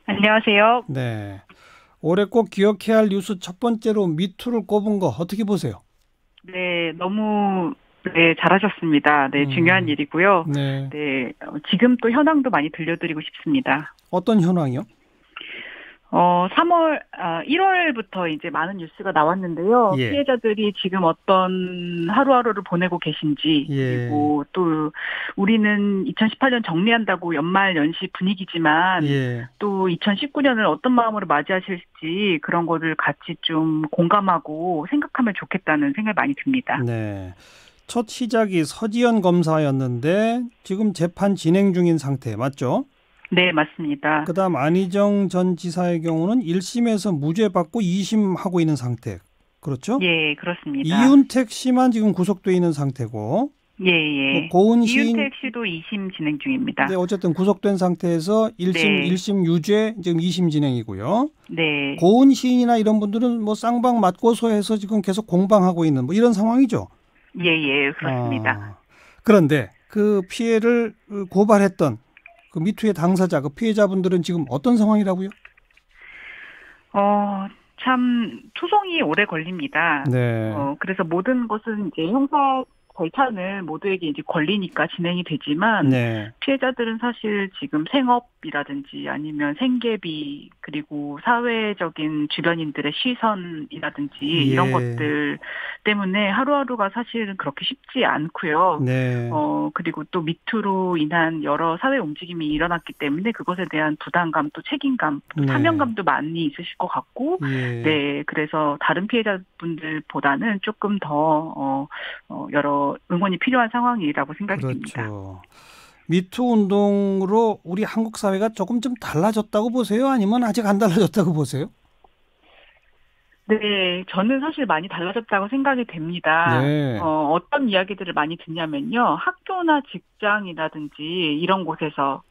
안녕하세요. 네. 올해 꼭 기억해야 할 뉴스 첫 번째로 미투를 꼽은 거 어떻게 보세요? 네, 너무 네, 잘하셨습니다. 네, 중요한 음, 일이고요. 네. 네, 지금 또 현황도 많이 들려드리고 싶습니다. 어떤 현황이요? 1월부터 이제 많은 뉴스가 나왔는데요. 예, 피해자들이 지금 어떤 하루하루를 보내고 계신지, 예, 그리고 또 우리는 2018년 정리한다고 연말 연시 분위기지만 예, 또 2019년을 어떤 마음으로 맞이하실지 그런 거를 같이 좀 공감하고 생각하면 좋겠다는 생각이 많이 듭니다. 네. 첫 시작이 서지현 검사였는데 지금 재판 진행 중인 상태 맞죠? 네, 맞습니다. 그다음 안희정 전 지사의 경우는 1심에서 무죄 받고 2심 하고 있는 상태. 그렇죠? 예, 그렇습니다. 이윤택 씨만 지금 구속돼 있는 상태고 예, 뭐 예. 고은 시인 이윤택 씨도 2심 진행 네, 중입니다. 어쨌든 구속된 상태에서 1심, 네, 1심 유죄, 지금 2심 진행이고요. 네. 고은 시인이나 이런 분들은 뭐 쌍방 맞고소해서 지금 계속 공방하고 있는 뭐 이런 상황이죠. 예, 예, 그렇습니다. 아, 그런데 그 피해를 고발했던 그 미투의 당사자, 그 피해자분들은 지금 어떤 상황이라고요? 어, 참, 소송이 오래 걸립니다. 네, 그래서 모든 것은 이제 형사 절차는 모두에게 이제 권리니까 진행이 되지만, 네, 피해자들은 사실 지금 생업이라든지 아니면 생계비, 그리고 사회적인 주변인들의 시선이라든지 이런 예, 것들 때문에 하루하루가 사실은 그렇게 쉽지 않고요. 네, 그리고 또 미투로 인한 여러 사회 움직임이 일어났기 때문에 그것에 대한 부담감, 또 책임감, 또 네, 사명감도 많이 있으실 것 같고, 예, 네, 그래서 다른 피해자분들보다는 조금 더, 여러 응원이 필요한 상황이라고 생각이 듭니다. 그렇죠. 미투 운동으로 우리 한국 사회가 조금 좀 달라졌다고 보세요? 아니면 아직 안 달라졌다고 보세요? 네, 저는 사실 많이 달라졌다고 생각이 됩니다. 네. 어떤 이야기들을 많이 듣냐면요. 학교나 직장이라든지 이런 곳에서,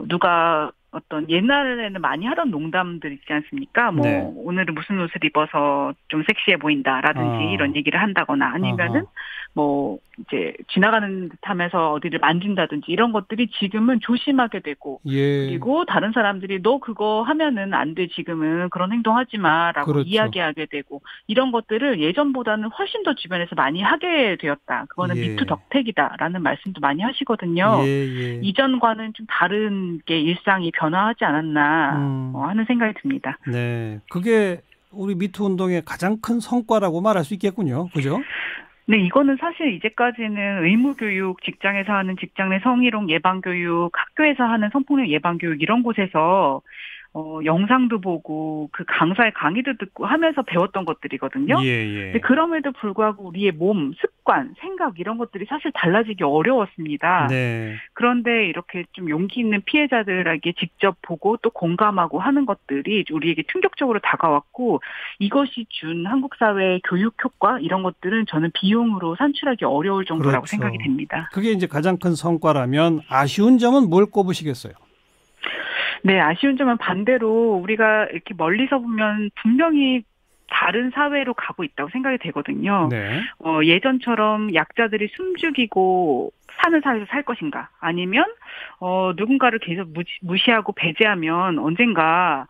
누가 어떤 옛날에는 많이 하던 농담들 있지 않습니까? 네. 뭐, 오늘은 무슨 옷을 입어서 좀 섹시해 보인다라든지 이런 아, 얘기를 한다거나 아니면은 아하. 뭐, 이제 지나가는 듯 하면서 어디를 만진다든지 이런 것들이 지금은 조심하게 되고 예, 그리고 다른 사람들이 너 그거 하면은 안 돼, 지금은 그런 행동하지 마라고 그렇죠. 이야기하게 되고 이런 것들을 예전보다는 훨씬 더 주변에서 많이 하게 되었다. 그거는 미투 예, 덕택이다라는 말씀도 많이 예, 하시거든요. 예. 이전과는 좀 다른 게 일상이 변화하지 않았나 음, 하는 생각이 듭니다. 네. 그게 우리 미투 운동의 가장 큰 성과라고 말할 수 있겠군요. 그죠? 네, 이거는 사실 이제까지는 의무교육, 직장에서 하는 직장 내 성희롱 예방교육, 학교에서 하는 성폭력 예방교육 이런 곳에서 영상도 보고 그 강사의 강의도 듣고 하면서 배웠던 예, 것들이거든요. 근데 예. 그럼에도 불구하고 우리의 몸, 습관, 생각 이런 것들이 사실 달라지기 어려웠습니다. 네. 그런데 이렇게 좀 용기 있는 피해자들에게 직접 보고 또 공감하고 하는 것들이 우리에게 충격적으로 다가왔고 이것이 준 한국 사회의 교육 효과 이런 것들은 저는 비용으로 산출하기 어려울 정도라고 생각이 그렇죠. 됩니다. 그게 이제 가장 큰 성과라면 아쉬운 점은 뭘 꼽으시겠어요? 네, 아쉬운 점은 반대로 우리가 이렇게 멀리서 보면 분명히 다른 사회로 가고 있다고 생각이 되거든요. 네. 예전처럼 약자들이 숨죽이고 사는 사회에서 살 것인가? 아니면, 누군가를 계속 무시하고 배제하면 언젠가,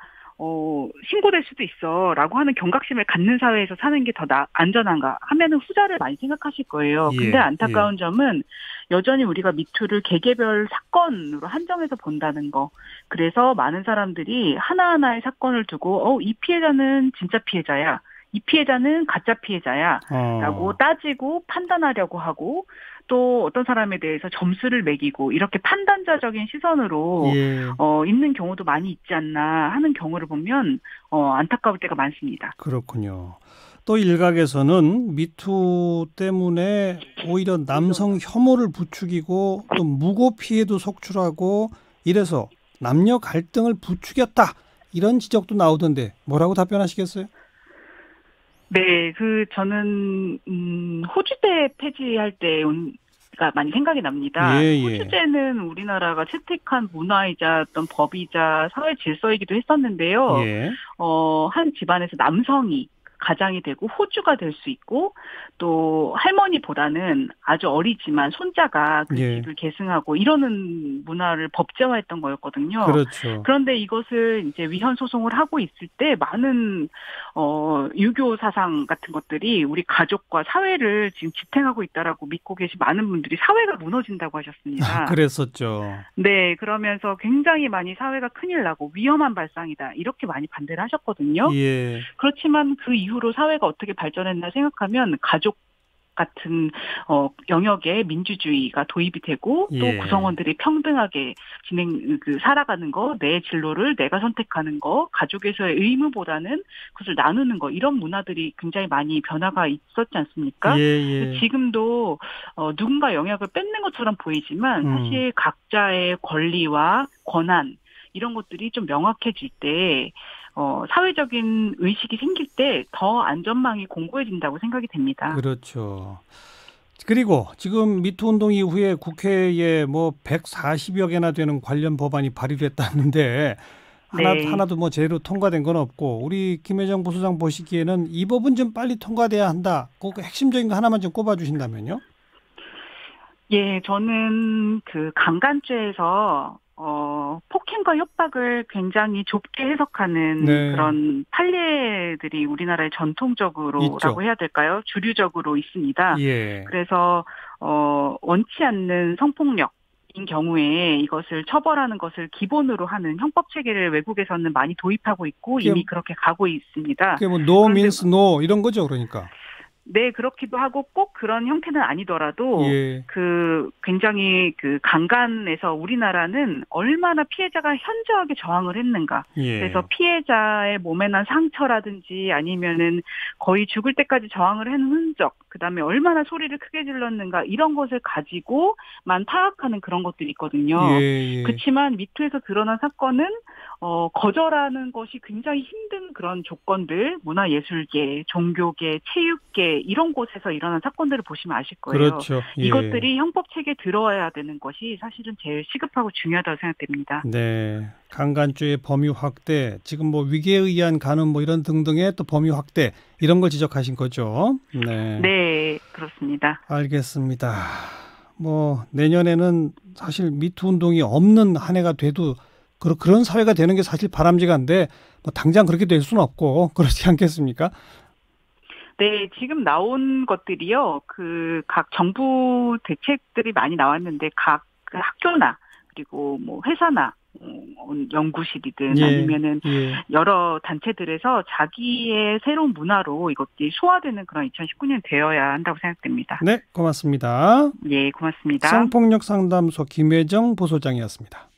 신고될 수도 있어. 라고 하는 경각심을 갖는 사회에서 사는 게 더 안전한가? 하면은 후자를 많이 생각하실 거예요. 근데 예, 예. 안타까운 점은 여전히 우리가 미투를 개개별 사건으로 한정해서 본다는 거. 그래서 많은 사람들이 하나하나의 사건을 두고, 이 피해자는 진짜 피해자야. 이 피해자는 가짜 피해자야. 라고 어, 따지고 판단하려고 하고, 또 어떤 사람에 대해서 점수를 매기고, 이렇게 판단자적인 시선으로, 예. 있는 경우도 많이 있지 않나 하는 경우를 보면, 안타까울 때가 많습니다. 그렇군요. 또 일각에서는 미투 때문에 오히려 남성 혐오를 부추기고 또 무고 피해도 속출하고 이래서 남녀 갈등을 부추겼다. 이런 지적도 나오던데 뭐라고 답변하시겠어요? 네, 저는, 호주제 폐지할 때가 많이 생각이 예, 납니다. 예. 호주제는 우리나라가 채택한 문화이자 어떤 법이자 사회 질서이기도 했었는데요. 예. 한 집안에서 남성이 가장이 되고 호주가 될 수 있고 또 할머니보다는 아주 어리지만 손자가 그 예. 집을 계승하고 이러는 문화를 법제화했던 거였거든요. 그렇죠. 그런데 이것을 이제 위헌 소송을 하고 있을 때 많은 유교 사상 같은 것들이 우리 가족과 사회를 지금 지탱하고 있다라고 믿고 계신 많은 분들이 사회가 무너진다고 하셨습니다. 그랬었죠. 네, 그러면서 굉장히 많이 사회가 큰일 나고 위험한 발상이다 이렇게 많이 반대를 하셨거든요. 예. 그렇지만 그 이후로 사회가 어떻게 발전했나 생각하면 가족 같은 영역에 민주주의가 도입이 되고 또 예. 구성원들이 평등하게 살아가는 거, 내 진로를 내가 선택하는 거, 가족에서의 의무보다는 그것을 나누는 거 이런 문화들이 굉장히 많이 변화가 있었지 않습니까? 예. 지금도 누군가 영향을 뺏는 것처럼 보이지만 사실 각자의 권리와 권한 이런 것들이 좀 명확해질 때 사회적인 의식이 생길 때 더 안전망이 공고해진다고 생각이 됩니다. 그렇죠. 그리고 지금 미투 운동 이후에 국회에 뭐 140여 개나 되는 관련 법안이 발의됐다는데 네. 하나도 뭐 제대로 통과된 건 없고 우리 김혜정 부소장 보시기에는 이 법은 좀 빨리 통과돼야 한다. 그 핵심적인 거 하나만 좀 꼽아주신다면요? 예, 저는 그 강간죄에서 폭행과 협박을 굉장히 좁게 해석하는 네. 그런 판례들이 우리나라에 전통적으로라고 있죠. 해야 될까요? 주류적으로 있습니다. 예. 그래서 원치 않는 성폭력 인 경우에 이것을 처벌하는 것을 기본으로 하는 형법 체계를 외국에서는 많이 도입하고 있고 이미 그렇게 가고 있습니다. 그게 뭐 no means no 이런 거죠, 그러니까. 네, 그렇기도 하고 꼭 그런 형태는 아니더라도 예. 굉장히 강간에서 우리나라는 얼마나 피해자가 현저하게 저항을 했는가. 예. 그래서 피해자의 몸에 난 상처라든지 아니면은 거의 죽을 때까지 저항을 한 흔적, 그다음에 얼마나 소리를 크게 질렀는가 이런 것을 가지고만 파악하는 그런 것들이 있거든요. 예. 그렇지만 미투에서 드러난 사건은 거절하는 것이 굉장히 힘든 그런 조건들, 문화예술계, 종교계, 체육계 이런 곳에서 일어난 사건들을 보시면 아실 거예요. 그렇죠. 예. 이것들이 형법 체계에 들어와야 되는 것이 사실은 제일 시급하고 중요하다고 생각됩니다. 네. 강간죄의 범위 확대, 지금 뭐 위계에 의한 간음 뭐 이런 등등의 또 범위 확대 이런 걸 지적하신 거죠. 네. 네, 그렇습니다. 알겠습니다. 뭐 내년에는 사실 미투 운동이 없는 한 해가 돼도 그런 사회가 되는 게 사실 바람직한데 뭐 당장 그렇게 될 수는 없고 그렇지 않겠습니까? 네, 지금 나온 것들이요. 각 정부 대책들이 많이 나왔는데 각 그 학교나 그리고 뭐 회사나 연구실이든 아니면은 여러 단체들에서 자기의 새로운 문화로 이것들이 소화되는 그런 2019년 되어야 한다고 생각됩니다. 네, 고맙습니다. 예, 고맙습니다. 성폭력 상담소 김혜정 부소장이었습니다.